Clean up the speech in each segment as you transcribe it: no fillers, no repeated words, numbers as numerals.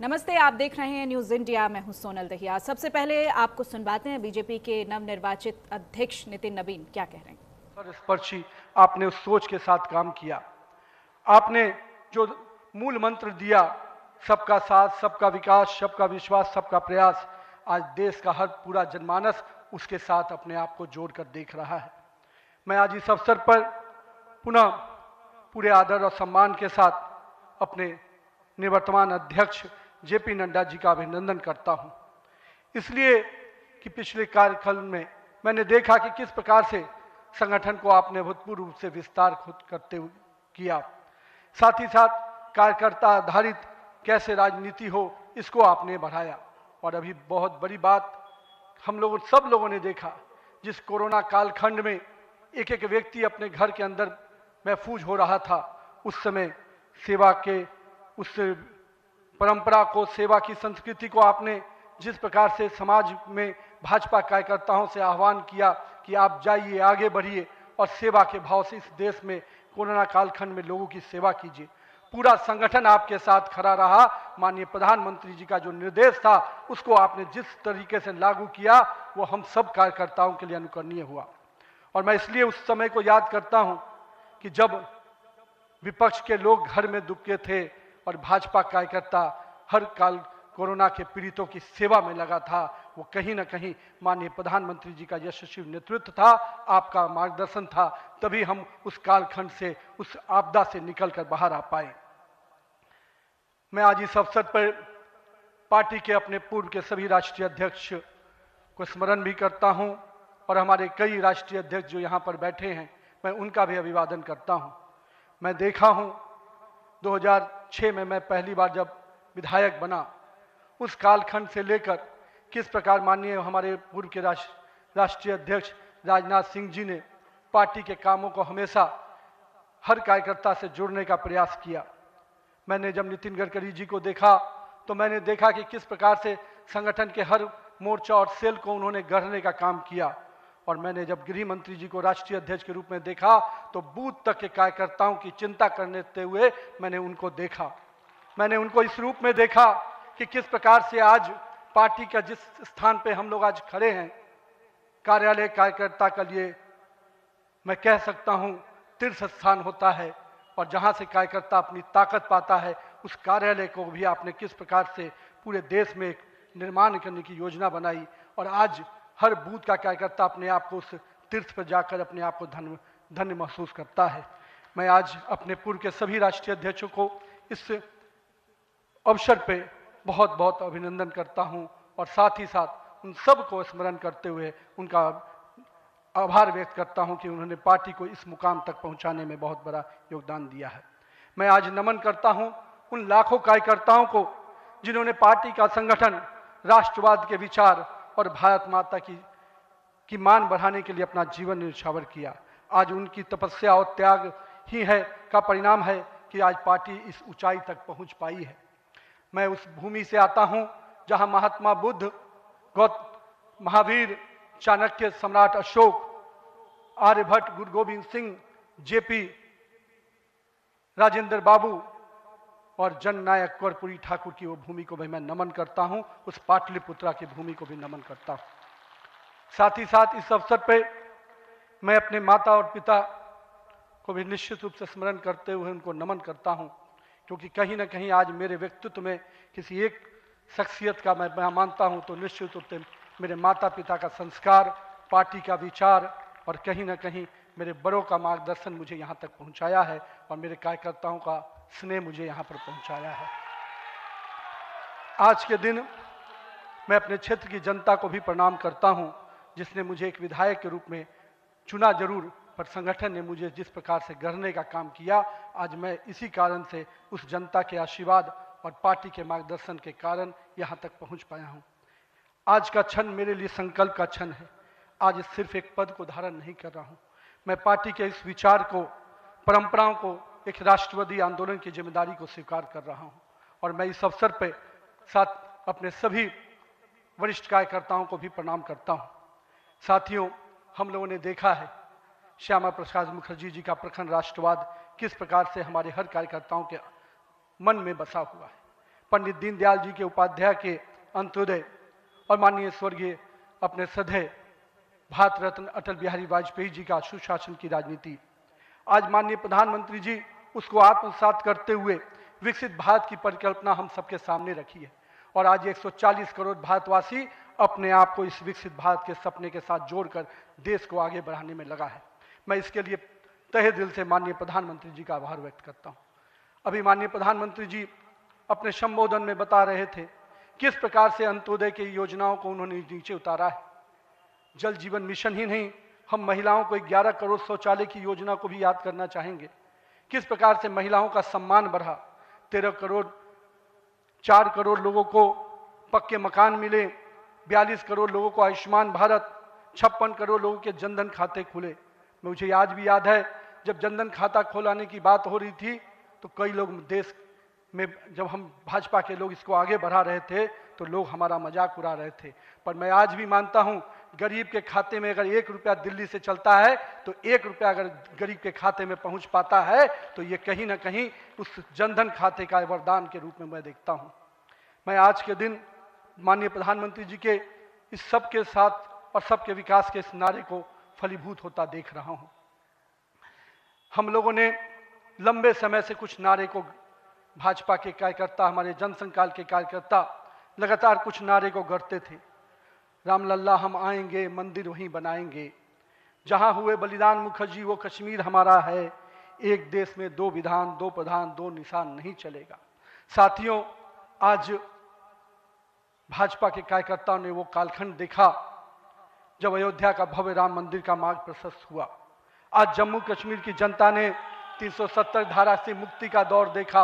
नमस्ते, आप देख रहे हैं न्यूज इंडिया। मैं हूं सोनल दहिया। सबसे पहले आपको सुनवाते हैं बीजेपी के नवनिर्वाचित अध्यक्ष नितिन नवीन क्या कह रहे हैं। सर्वस्पर्शी आपने उस सोच के साथ काम किया। आपने जो मूल मंत्र दिया, सबका साथ, सबका विकास, सबका विश्वास, सबका प्रयास, आज देश का हर पूरा जनमानस उसके साथ अपने आप को जोड़कर देख रहा है। मैं आज इस अवसर पर पुनः पूरे आदर और सम्मान के साथ अपने निवर्तमान अध्यक्ष जेपी नड्डा जी का अभिनंदन करता हूं, इसलिए कि पिछले कार्यकाल में मैंने देखा कि किस प्रकार से संगठन को आपने अभूतपूर्व रूप से विस्तार खुद करते हुए किया। साथ ही साथ कार्यकर्ता आधारित कैसे राजनीति हो, इसको आपने बढ़ाया। और अभी बहुत बड़ी बात हम लोगों सब लोगों ने देखा, जिस कोरोना कालखंड में एक एक व्यक्ति अपने घर के अंदर महफूज हो रहा था, उस समय सेवा के उस परंपरा को, सेवा की संस्कृति को आपने जिस प्रकार से समाज में भाजपा कार्यकर्ताओं से आह्वान किया कि आप जाइए, आगे बढ़िए और सेवा के भाव से इस देश में कोरोना कालखंड में लोगों की सेवा कीजिए, पूरा संगठन आपके साथ खड़ा रहा। माननीय प्रधानमंत्री जी का जो निर्देश था, उसको आपने जिस तरीके से लागू किया, वो हम सब कार्यकर्ताओं के लिए अनुकरणीय हुआ। और मैं इसलिए उस समय को याद करता हूं कि जब विपक्ष के लोग घर में दुबके थे और भाजपा कार्यकर्ता हर काल कोरोना के पीड़ितों की सेवा में लगा था, वो कहीं ना कहीं माननीय प्रधानमंत्री जी का यशस्वी नेतृत्व था, आपका मार्गदर्शन था, तभी हम उस कालखंड से, उस आपदा से निकलकर बाहर आ पाए। मैं आज इस अवसर पर पार्टी के अपने पूर्व के सभी राष्ट्रीय अध्यक्ष को स्मरण भी करता हूं और हमारे कई राष्ट्रीय अध्यक्ष जो यहाँ पर बैठे हैं, मैं उनका भी अभिवादन करता हूं। मैं देखा हूं 2006 में मैं पहली बार जब विधायक बना, उस कालखंड से लेकर किस प्रकार माननीय हमारे पूर्व के राष्ट्रीय अध्यक्ष राजनाथ सिंह जी ने पार्टी के कामों को हमेशा हर कार्यकर्ता से जोड़ने का प्रयास किया। मैंने जब नितिन गडकरी जी को देखा, तो मैंने देखा कि किस प्रकार से संगठन के हर मोर्चा और सेल को उन्होंने गढ़ने का काम किया। और मैंने जब गृह मंत्री जी को राष्ट्रीय अध्यक्ष के रूप में देखा, तो बूथ तक के कार्यकर्ताओं की चिंता करते हुए मैंने उनको देखा। मैंने उनको इस रूप में देखा कि किस प्रकार से आज पार्टी का जिस स्थान पे हम लोग आज खड़े हैं, कार्यालय कार्यकर्ता के लिए मैं कह सकता हूं तीर्थ स्थान होता है, और जहां से कार्यकर्ता अपनी ताकत पाता है, उस कार्यालय को भी आपने किस प्रकार से पूरे देश में एक निर्माण करने की योजना बनाई। और आज हर बूथ का कार्यकर्ता अपने आप को उस तीर्थ पर जाकर अपने आप को धन्य महसूस करता है। मैं आज अपने पूर्व के सभी राष्ट्रीय अध्यक्षों को इस अवसर पे बहुत बहुत अभिनंदन करता हूं, और साथ ही साथ उन सब को स्मरण करते हुए उनका आभार व्यक्त करता हूं कि उन्होंने पार्टी को इस मुकाम तक पहुंचाने में बहुत बड़ा योगदान दिया है। मैं आज नमन करता हूं उन लाखों कार्यकर्ताओं को जिन्होंने पार्टी का संगठन, राष्ट्रवाद के विचार और भारत माता की मान बढ़ाने के लिए अपना जीवन न्यौछावर किया। आज उनकी तपस्या और त्याग ही है का परिणाम है कि आज पार्टी इस ऊंचाई तक पहुंच पाई है। मैं उस भूमि से आता हूं जहां महात्मा बुद्ध, महावीर, चाणक्य, सम्राट अशोक, आर्यभट्ट, गुरु गोविंद सिंह, जेपी, राजेंद्र बाबू और जननायक कर्पूरी ठाकुर की वो भूमि को भी मैं नमन करता हूं, उस पाटलिपुत्रा की भूमि को भी नमन करता हूं। साथ ही साथ इस अवसर पर मैं अपने माता और पिता को भी निश्चित रूप से स्मरण करते हुए उनको नमन करता हूं, क्योंकि कहीं ना कहीं आज मेरे व्यक्तित्व में किसी एक शख्सियत का मैं मानता हूं तो निश्चित रूप से मेरे माता पिता का संस्कार, पार्टी का विचार और कहीं ना कहीं मेरे बड़ों का मार्गदर्शन मुझे यहाँ तक पहुँचाया है, और मेरे कार्यकर्ताओं का स्नेह मुझे यहाँ पर पहुँचाया है। आज के दिन मैं अपने क्षेत्र की जनता को भी प्रणाम करता हूँ, जिसने मुझे एक विधायक के रूप में चुना जरूर, पर संगठन ने मुझे जिस प्रकार से गढ़ने का काम किया, आज मैं इसी कारण से उस जनता के आशीर्वाद और पार्टी के मार्गदर्शन के कारण यहाँ तक पहुँच पाया हूँ। आज का क्षण मेरे लिए संकल्प का क्षण है। आज सिर्फ एक पद को धारण नहीं कर रहा हूँ, मैं पार्टी के इस विचार को, परंपराओं को, एक राष्ट्रवादी आंदोलन की जिम्मेदारी को स्वीकार कर रहा हूँ। और मैं इस अवसर पर साथ अपने सभी वरिष्ठ कार्यकर्ताओं को भी प्रणाम करता हूँ। साथियों, हम लोगों ने देखा है श्यामा प्रसाद मुखर्जी जी का प्रखर राष्ट्रवाद किस प्रकार से हमारे हर कार्यकर्ताओं के मन में बसा हुआ है। पंडित दीनदयाल जी के उपाध्याय के अंत्योदय और माननीय स्वर्गीय अपने सदैव भारत रत्न अटल बिहारी वाजपेयी जी का सुशासन की राजनीति, आज माननीय प्रधानमंत्री जी उसको आत्मसात करते हुए विकसित भारत की परिकल्पना हम सबके सामने रखी है और आज 140 करोड़ भारतवासी अपने आप को इस विकसित भारत के सपने के साथ जोड़कर देश को आगे बढ़ाने में लगा है। मैं इसके लिए तहे दिल से माननीय प्रधानमंत्री जी का आभार व्यक्त करता हूं। अभी माननीय प्रधानमंत्री जी अपने संबोधन में बता रहे थे किस प्रकार से अंत्योदय की योजनाओं को उन्होंने नीचे उतारा है। जल जीवन मिशन ही नहीं, हम महिलाओं को 11 करोड़ शौचालय की योजना को भी याद करना चाहेंगे। किस प्रकार से महिलाओं का सम्मान बढ़ा, 13 करोड़ 4 करोड़ लोगों को पक्के मकान मिले, 42 करोड़ लोगों को आयुष्मान भारत, 56 करोड़ लोगों के जनधन खाते खुले। मुझे आज भी याद है जब जनधन खाता खोलाने की बात हो रही थी तो कई लोग देश में, जब हम भाजपा के लोग इसको आगे बढ़ा रहे थे तो लोग हमारा मजाक उड़ा रहे थे। पर मैं आज भी मानता हूं गरीब के खाते में अगर 1 रुपया दिल्ली से चलता है तो 1 रुपया अगर गरीब के खाते में पहुंच पाता है तो ये कहीं ना कहीं उस जनधन खाते का वरदान के रूप में मैं देखता हूं। मैं आज के दिन माननीय प्रधानमंत्री जी के इस सब के साथ और सबके विकास के इस नारे को फलीभूत होता देख रहा हूं। हम लोगों ने लंबे समय से कुछ नारे को, भाजपा के कार्यकर्ता, हमारे जनसंकाल के कार्यकर्ता लगातार कुछ नारे को गढ़ते थे। रामलल्ला हम आएंगे, मंदिर वहीं बनाएंगे, जहां हुए बलिदान मुखर्जी वो कश्मीर हमारा है, एक देश में 2 विधान 2 प्रधान 2 निशान नहीं चलेगा। साथियों, आज भाजपा के कार्यकर्ताओं ने वो कालखंड देखा जब अयोध्या का भव्य राम मंदिर का मार्ग प्रशस्त हुआ। आज जम्मू कश्मीर की जनता ने 370 धारा से मुक्ति का दौर देखा।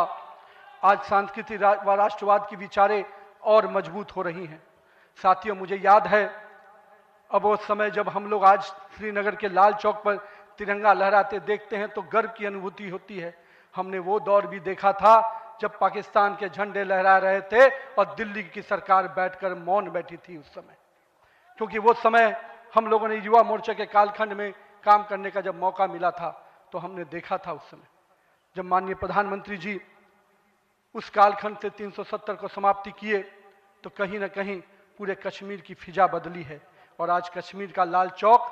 आज सांस्कृतिक व राष्ट्रवाद की विचारें और मजबूत हो रही हैं। साथियों, मुझे याद है अब वो समय जब हम लोग आज श्रीनगर के लाल चौक पर तिरंगा लहराते देखते हैं तो गर्व की अनुभूति होती है। हमने वो दौर भी देखा था जब पाकिस्तान के झंडे लहरा रहे थे और दिल्ली की सरकार बैठकर मौन बैठी थी उस समय, क्योंकि वो समय हम लोगों ने युवा मोर्चा के कालखंड में काम करने का जब मौका मिला था तो हमने देखा था उस समय जब माननीय प्रधानमंत्री जी उस कालखंड से 370 को समाप्ति किए तो कहीं ना कहीं पूरे कश्मीर की फिजा बदली है और आज कश्मीर का लाल चौक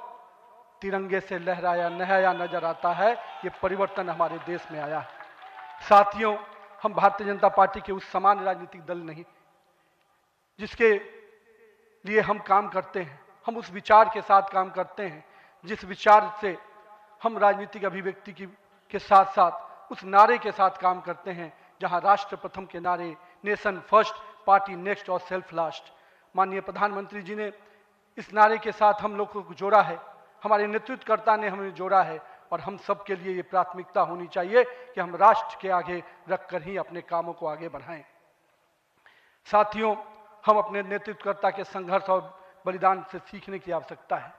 तिरंगे से लहराया नहाया नजर आता है। ये परिवर्तन हमारे देश में आया है। साथियों, हम भारतीय जनता पार्टी के उस समान राजनीतिक दल नहीं जिसके लिए हम काम करते हैं, हम उस विचार के साथ काम करते हैं जिस विचार से हम राजनीतिक अभिव्यक्ति के साथ साथ उस नारे के साथ काम करते हैं जहां राष्ट्र प्रथम के नारे, नेशन फर्स्ट, पार्टी नेक्स्ट और सेल्फ लास्ट, माननीय प्रधानमंत्री जी ने इस नारे के साथ हम लोग को जोड़ा है, हमारे नेतृत्वकर्ता ने हमें जोड़ा है और हम सब के लिए ये प्राथमिकता होनी चाहिए कि हम राष्ट्र के आगे रखकर ही अपने कामों को आगे बढ़ाएं। साथियों, हम अपने नेतृत्वकर्ता के संघर्ष और बलिदान से सीखने की आवश्यकता है।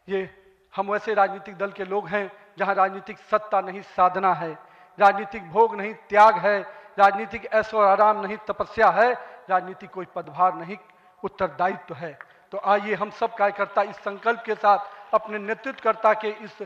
ये हम वैसे राजनीतिक दल के लोग हैं जहां राजनीतिक सत्ता नहीं साधना है, राजनीतिक भोग नहीं त्याग है, राजनीतिक ऐशो आराम नहीं तपस्या है, राजनीतिक कोई पदभार नहीं उत्तरदायित्व है। तो आइए हम सब कार्यकर्ता इस संकल्प के साथ अपने नेतृत्वकर्ता के इस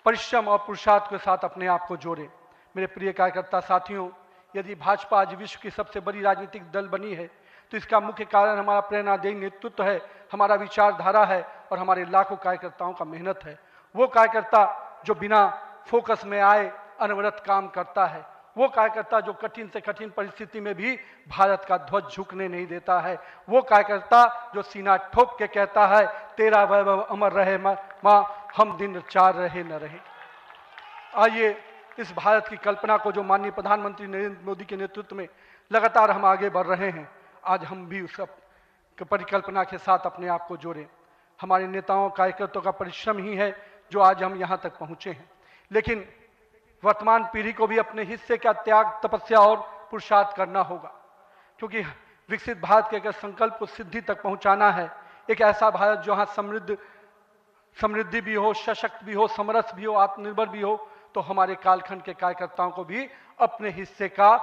परिश्रम और पुरुषार्थ के साथ अपने आप को जोड़ें। मेरे प्रिय कार्यकर्ता साथियों, यदि भाजपा आज विश्व की सबसे बड़ी राजनीतिक दल बनी है तो इसका मुख्य कारण हमारा प्रेरणादायी नेतृत्व है, हमारा विचारधारा है और हमारे लाखों कार्यकर्ताओं का मेहनत है। वो कार्यकर्ता जो बिना फोकस में आए अनवरत काम करता है, वो कार्यकर्ता जो कठिन से कठिन परिस्थिति में भी भारत का ध्वज झुकने नहीं देता है, वो कार्यकर्ता जो सीना ठोक के कहता है तेरा वैभव अमर रहे मां, हम दिन 4 रहे न रहे। आइए इस भारत की कल्पना को जो माननीय प्रधानमंत्री नरेंद्र मोदी के नेतृत्व में लगातार हम आगे बढ़ रहे हैं, आज हम भी उस परिकल्पना के साथ अपने आप को जोड़ें। हमारे नेताओं कार्यकर्ताओं का परिश्रम ही है जो आज हम यहाँ तक पहुँचे हैं, लेकिन वर्तमान पीढ़ी को भी अपने हिस्से का त्याग, तपस्या और पुरुषार्थ करना होगा, क्योंकि विकसित भारत के अगर संकल्प को सिद्धि तक पहुंचाना है, एक ऐसा भारत जहां समृद्धि भी हो, सशक्त भी हो, समरस भी हो, आत्मनिर्भर भी हो, तो हमारे कालखंड के कार्यकर्ताओं को भी अपने हिस्से का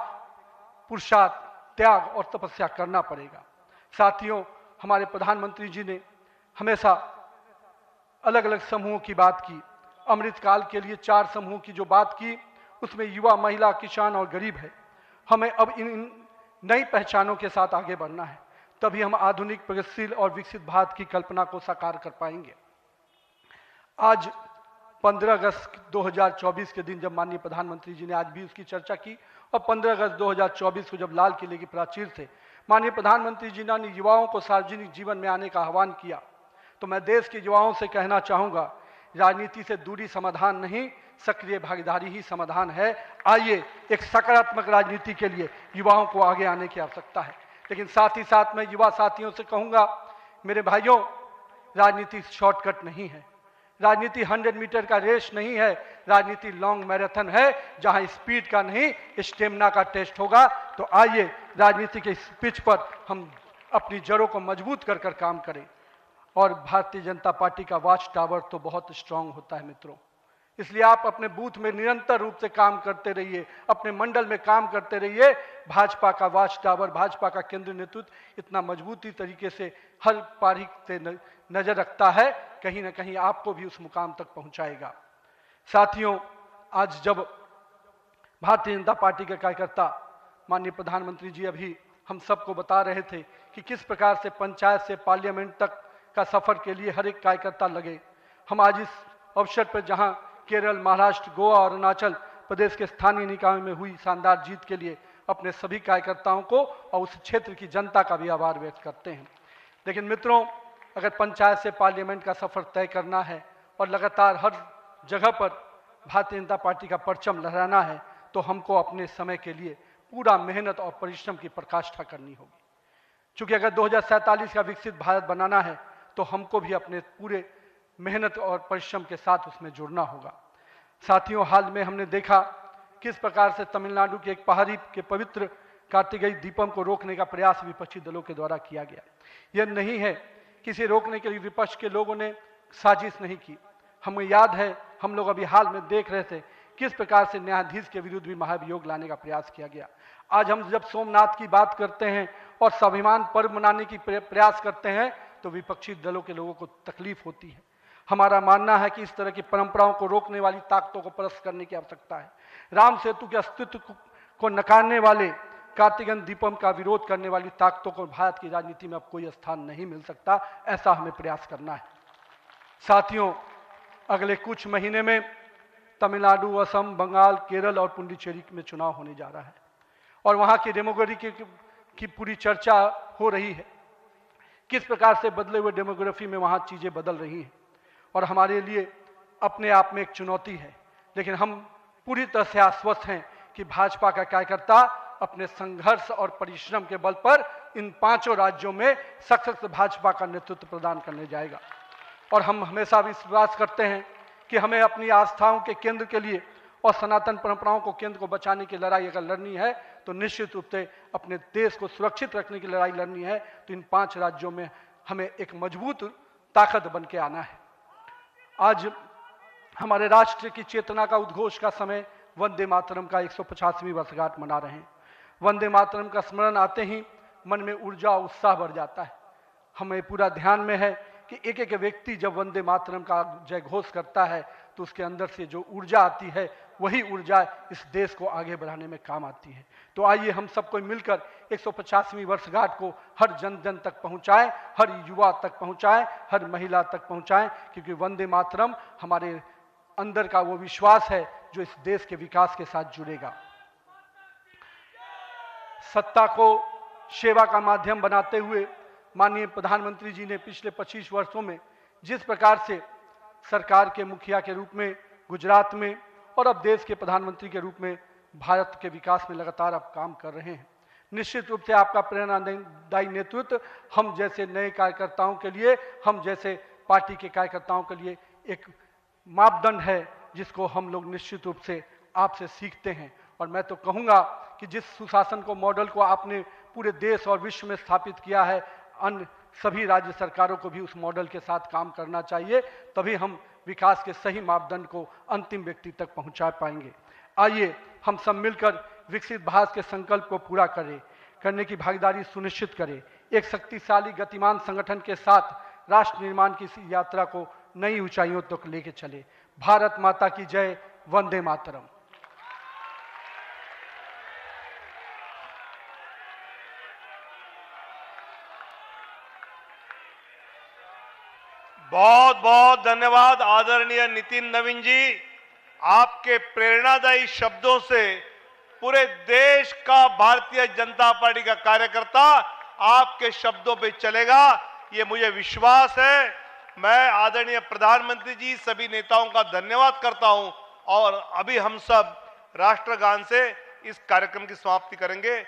पुरुषार्थ, त्याग और तपस्या करना पड़ेगा। साथियों, हमारे प्रधानमंत्री जी ने हमेशा अलग अलग समूहों की बात की। अमृतकाल के लिए 4 समूहों की जो बात की उसमें युवा, महिला, किसान और गरीब है। हमें अब इन नई पहचानों के साथ आगे बढ़ना है, तभी हम आधुनिक, प्रगतिशील और विकसित भारत की कल्पना को साकार कर पाएंगे। आज 15 अगस्त 2024 के दिन जब माननीय प्रधानमंत्री जी ने आज भी उसकी चर्चा की, और 15 अगस्त 2024 को जब लाल किले की प्राचीर से माननीय प्रधानमंत्री जी ने युवाओं को सार्वजनिक जीवन में आने का आह्वान किया, तो मैं देश के युवाओं से कहना चाहूँगा, राजनीति से दूरी समाधान नहीं, सक्रिय भागीदारी ही समाधान है। आइए एक सकारात्मक राजनीति के लिए युवाओं को आगे आने की आवश्यकता है। लेकिन साथ ही साथ मैं युवा साथियों से कहूँगा, मेरे भाइयों, राजनीति शॉर्टकट नहीं है, राजनीति 100 मीटर का रेस नहीं है, राजनीति लॉन्ग मैराथन है, जहां स्पीड का नहीं स्टेमिना का टेस्ट होगा। तो आइए राजनीति के इस पिच पर हम अपनी जड़ों को मजबूत कर कर काम करें। और भारतीय जनता पार्टी का वॉच टावर तो बहुत स्ट्रांग होता है मित्रों, इसलिए आप अपने बूथ में निरंतर रूप से काम करते रहिए, अपने मंडल में काम करते रहिए। भाजपा का वॉच टावर, भाजपा का केंद्रीय नेतृत्व इतना मजबूती तरीके से हर पारी से नजर रखता है, कहीं ना कहीं आपको भी उस मुकाम तक पहुंचाएगा। साथियों, आज जब भारतीय जनता पार्टी के कार्यकर्ता, माननीय प्रधानमंत्री जी अभी हम सबको बता रहे थे कि किस प्रकार से पंचायत से पार्लियामेंट तक का सफर के लिए हर एक कार्यकर्ता लगे, हम आज इस अवसर पर जहां केरल, महाराष्ट्र, गोवा और अरुणाचल प्रदेश के स्थानीय निकायों में हुई शानदार जीत के लिए अपने सभी कार्यकर्ताओं को और उस क्षेत्र की जनता का भी आभार व्यक्त करते हैं। लेकिन मित्रों, अगर पंचायत से पार्लियामेंट का सफर तय करना है और लगातार हर जगह पर भारतीय जनता पार्टी का परचम लहराना है, तो हमको अपने समय के लिए पूरा मेहनत और परिश्रम की पराकाष्ठा करनी होगी। क्योंकि अगर 2047 का विकसित भारत बनाना है, तो हमको भी अपने पूरे मेहनत और परिश्रम के साथ उसमें जुड़ना होगा। साथियों, हाल में हमने देखा किस प्रकार से तमिलनाडु के एक पहाड़ी के पवित्र कार्तिकेय दीपम को रोकने का प्रयास विपक्षी दलों के द्वारा किया गया। यह नहीं है किसी रोकने के लिए विपक्ष के लोगों ने साजिश नहीं की। हमें याद है, हम लोग अभी हाल में देख रहे थे किस प्रकार से न्यायाधीश के विरुद्ध भी महाभियोग लाने का प्रयास किया गया। आज हम जब सोमनाथ की बात करते हैं और स्वाभिमान पर्व मनाने की प्रयास करते हैं, तो विपक्षी दलों के लोगों को तकलीफ होती है। हमारा मानना है कि इस तरह की परंपराओं को रोकने वाली ताकतों को परास्त करने की आवश्यकता है। राम सेतु के अस्तित्व को नकारने वाले, कार्तिकेय दीपम का विरोध करने वाली ताकतों को भारत की राजनीति में अब कोई स्थान नहीं मिल सकता, ऐसा हमें प्रयास करना है। साथियों, अगले कुछ महीने में तमिलनाडु, असम, बंगाल, केरल और पुडुचेरी में चुनाव होने जा रहा है और वहां की डेमोग्राफी की पूरी चर्चा हो रही है। किस प्रकार से बदले हुए डेमोग्राफी में वहां चीजें बदल रही हैं और हमारे लिए अपने आप में एक चुनौती है। लेकिन हम पूरी तरह से आश्वस्त हैं कि भाजपा का कार्यकर्ता अपने संघर्ष और परिश्रम के बल पर इन 5 राज्यों में सशक्त भाजपा का नेतृत्व प्रदान करने जाएगा। और हम हमेशा विश्वास करते हैं कि हमें अपनी आस्थाओं के केंद्र के लिए और सनातन परंपराओं को केंद्र को बचाने की लड़ाई अगर लड़नी है, तो निश्चित रूप से अपने देश को सुरक्षित रखने की लड़ाई लड़नी है, तो इन 5 राज्यों में हमें एक मजबूत ताकत बन के आना है। आज हमारे राष्ट्र की चेतना का उद्घोष का समय वंदे मातरम का 150वीं वर्षगांठ मना रहे हैं। वंदे मातरम का स्मरण आते ही मन में ऊर्जा और उत्साह बढ़ जाता है। हमें पूरा ध्यान में है कि एक एक व्यक्ति जब वंदे मातरम का जय घोष करता है, तो उसके अंदर से जो ऊर्जा आती है, वही ऊर्जा इस देश को आगे बढ़ाने में काम आती है। तो आइए हम सबको मिलकर 150वीं वर्षगांठ को हर जन जन तक पहुंचाएं, हर युवा तक पहुंचाएं, हर महिला तक पहुंचाएं, क्योंकि वंदे मातरम हमारे अंदर का वो विश्वास है जो इस देश के विकास के साथ जुड़ेगा। सत्ता को सेवा का माध्यम बनाते हुए माननीय प्रधानमंत्री जी ने पिछले 25 वर्षों में जिस प्रकार से सरकार के मुखिया के रूप में गुजरात में और अब देश के प्रधानमंत्री के रूप में भारत के विकास में लगातार अब काम कर रहे हैं, निश्चित रूप से आपका प्रेरणादायी नेतृत्व हम जैसे नए कार्यकर्ताओं के लिए, हम जैसे पार्टी के कार्यकर्ताओं के लिए एक मापदंड है जिसको हम लोग निश्चित रूप से आपसे सीखते हैं। और मैं तो कहूँगा कि जिस सुशासन को मॉडल को आपने पूरे देश और विश्व में स्थापित किया है, अन्य सभी राज्य सरकारों को भी उस मॉडल के साथ काम करना चाहिए, तभी हम विकास के सही मापदंड को अंतिम व्यक्ति तक पहुंचा पाएंगे। आइए हम सब मिलकर विकसित भारत के संकल्प को पूरा करने की भागीदारी सुनिश्चित करें। एक शक्तिशाली गतिमान संगठन के साथ राष्ट्र निर्माण की इस यात्रा को नई ऊंचाइयों तक लेके चले। भारत माता की जय। वंदे मातरम। बहुत बहुत धन्यवाद आदरणीय नितिन नवीन जी। आपके प्रेरणादायी शब्दों से पूरे देश का भारतीय जनता पार्टी का कार्यकर्ता आपके शब्दों पे चलेगा, ये मुझे विश्वास है। मैं आदरणीय प्रधानमंत्री जी सभी नेताओं का धन्यवाद करता हूं और अभी हम सब राष्ट्रगान से इस कार्यक्रम की समाप्ति करेंगे।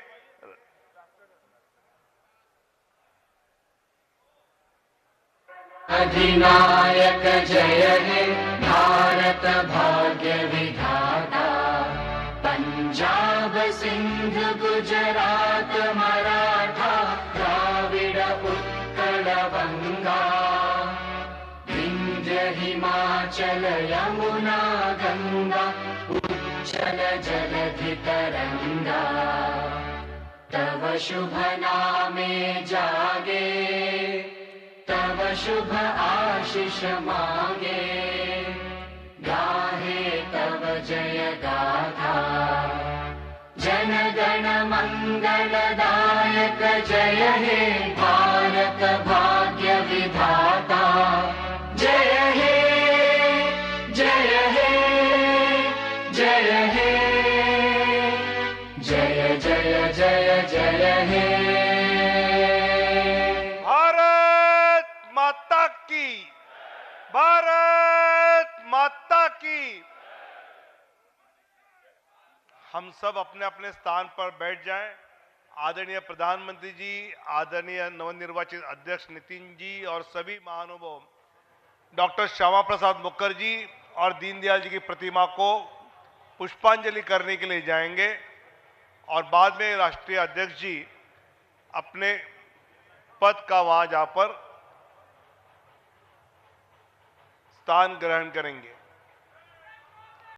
अधिनायक जय हे भारत भाग्य विधाता, पंजाब सिंध गुजरात मराठा द्राविड उत्कल बंगा, विंध्य हिमाचल यमुना गंगा उच्चल जलधि तरंगा, तव शुभ नामे जागे तव शुभ आशीष मांगे, गाहे तव जय गाथा, जन गण मंगलदायक जय हे भारत भाग्य विधाता, जय हे जय हे जय हे जय जय जय जय हे। भारत माता की। हम सब अपने अपने स्थान पर बैठ जाएं। आदरणीय प्रधानमंत्री जी, आदरणीय नवनिर्वाचित अध्यक्ष नितिन जी और सभी महानुभाव डॉक्टर श्यामा प्रसाद मुखर्जी और दीनदयाल जी की प्रतिमा को पुष्पांजलि करने के लिए जाएंगे और बाद में राष्ट्रीय अध्यक्ष जी अपने पद का वहां जा पर स्थान ग्रहण करेंगे।